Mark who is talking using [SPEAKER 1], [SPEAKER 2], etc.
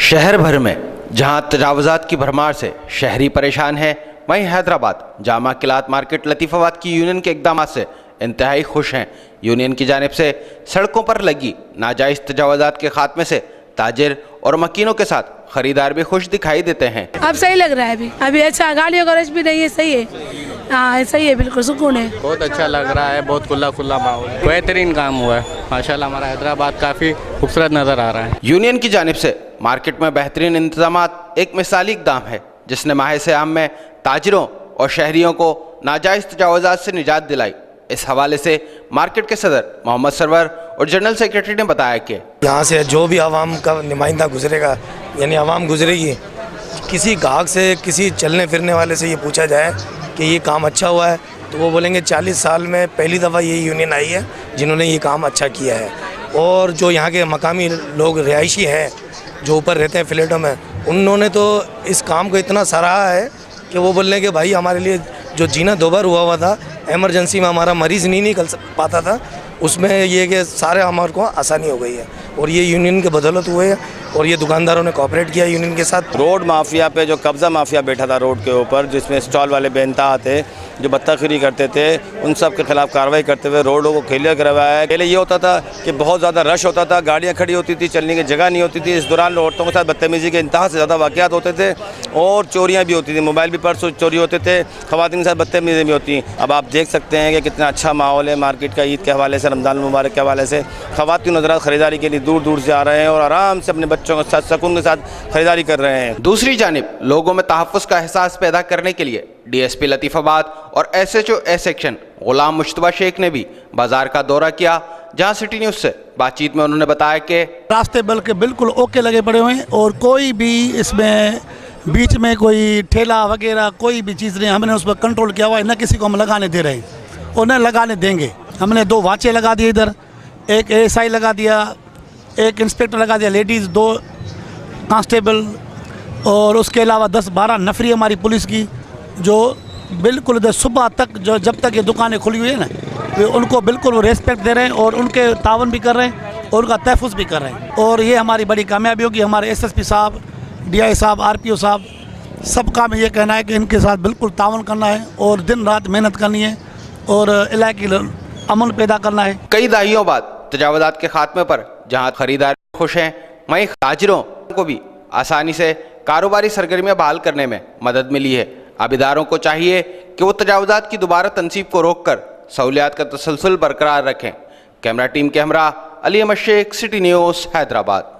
[SPEAKER 1] शहर भर में जहां तजावुज़ात की भरमार से शहरी परेशान है, वहीं हैदराबाद जामा किलात मार्केट लतीफ़ाबाद की यूनियन के इक़दाम से इंतहाई खुश हैं। यूनियन की जानिब से सड़कों पर लगी नाजायज़ तजावुज़ात के खात्मे से ताजिर और मकीनों के साथ खरीदार भी खुश दिखाई देते हैं।
[SPEAKER 2] अब सही लग रहा है, अभी अच्छा, गाड़ियों का रश भी नहीं है, सही है। हाँ सही है, बिल्कुल सुकून है।
[SPEAKER 3] बहुत अच्छा लग रहा है, बहुत खुला खुला माहौल, बेहतरीन काम हुआ है माशाल्लाह। हमारा हैदराबाद काफ़ी खूबसूरत नज़र आ रहा है।
[SPEAKER 1] यूनियन की जानिब से मार्केट में बेहतरीन इंतजामात एक मिसाली इक़दाम है, जिसने माह से आम में ताजिरों और शहरियों को नाजायज़ तजावुज़ात से निजात दिलाई। इस हवाले से मार्केट के सदर मोहम्मद सरवर और जनरल सेक्रेटरी ने बताया कि
[SPEAKER 4] यहाँ से जो भी आवाम का नुमाइंदा गुजरेगा, यानी आवाम गुजरेगी, किसी गाहक से, किसी चलने फिरने वाले से ये पूछा जाए कि ये काम अच्छा हुआ है, तो वो बोलेंगे 40 साल में पहली दफ़ा ये यूनियन आई है जिन्होंने ये काम अच्छा किया है। और जो यहाँ के मकामी लोग रिहायशी हैं, जो ऊपर रहते हैं फ्लैटों में, उन्होंने तो इस काम को इतना सराहा है कि वो बोल रहे हैं कि भाई हमारे लिए जो जीना दोबार हुआ था, एमरजेंसी में हमारा मरीज़ नहीं निकल पाता था, उसमें ये कि सारे हमारे को आसानी हो गई है और ये यूनियन के बदौलत हुए हैं। और ये दुकानदारों ने कोऑपरेट किया यूनियन के साथ।
[SPEAKER 5] रोड माफिया पे जो कब्ज़ा माफिया बैठा था रोड के ऊपर, जिसमें स्टॉल वाले बेनता थे जो बत्ताखीरी करते थे, उन सब के खिलाफ कार्रवाई करते हुए रोडों को क्लियर करवाया है। पहले ये होता था कि बहुत ज़्यादा रश होता था, गाड़ियाँ खड़ी होती थी, चलने की जगह नहीं होती थी। इस दौरान औरतों के साथ बदतमीज़ी के इंतहा से ज़्यादा वाक़यात होते थे और चोरियाँ भी होती थी, मोबाइल भी पर्स चोरी होते थे, ख़वातीन के साथ बदतमीज़ी भी होती। अब आप देख सकते हैं कि कितना अच्छा माहौल है मार्केट का। ईद के हवाले से, रमज़ान मुबारक के हवाले से ख़वातीन हज़रात ख़रीदारी के लिए दूर दूर से आ रहे हैं और आराम से अपने बच्चों के साथ सुकून के साथ खरीदारी कर रहे हैं।
[SPEAKER 1] दूसरी जानिब लोगों में तहफ़्फ़ुज़ का एहसास पैदा करने के लिए DSP लतीफ़ाबाद और SHO A सेक्शन गुलाम मुश्तबा शेख ने भी बाजार का दौरा किया, जहां सिटी न्यूज़ से बातचीत में उन्होंने बताया कि
[SPEAKER 6] रास्ते बल्कि बिल्कुल ओके लगे पड़े हुए हैं और कोई भी इसमें बीच में कोई ठेला वगैरह कोई भी चीज़ नहीं, हमने उस पर कंट्रोल किया हुआ है, न किसी को हम लगाने दे रहे और न लगाने देंगे। हमने 2 वाचे लगा दिए, इधर एक ASI लगा दिया, एक इंस्पेक्टर लगा दिया लेडीज़, 2 कांस्टेबल और उसके अलावा 10-12 नफरी हमारी पुलिस की, जो बिल्कुल इधर सुबह तक, जो जब तक ये दुकानें खुली हुई है ना, वे उनको बिल्कुल वो रेस्पेक्ट दे रहे हैं और उनके तावन भी कर रहे हैं और उनका तहफ़्फ़ुज़ भी कर रहे हैं। और ये हमारी बड़ी कामयाबी होगी। हमारे SSP साहब, DI साहब, RPO साहब, सबका में ये कहना है कि इनके साथ बिल्कुल तावन करना है और दिन रात मेहनत करनी है और इलाके अमन पैदा करना है।
[SPEAKER 1] कई दहाइयों बाद तजावुज़ात के खात्मे पर जहां खरीदार खुश हैं, वहीं ताजिरों को भी आसानी से कारोबारी सरगर्मियां बहाल करने में मदद मिली है। अब इदारों को चाहिए कि वो तजावुज़ात की दोबारा तनसीब को रोक कर सहूलियात का तसलसल बरकरार रखें। कैमरा टीम के हमरा अली अहमद शेख, सिटी न्यूज़, हैदराबाद।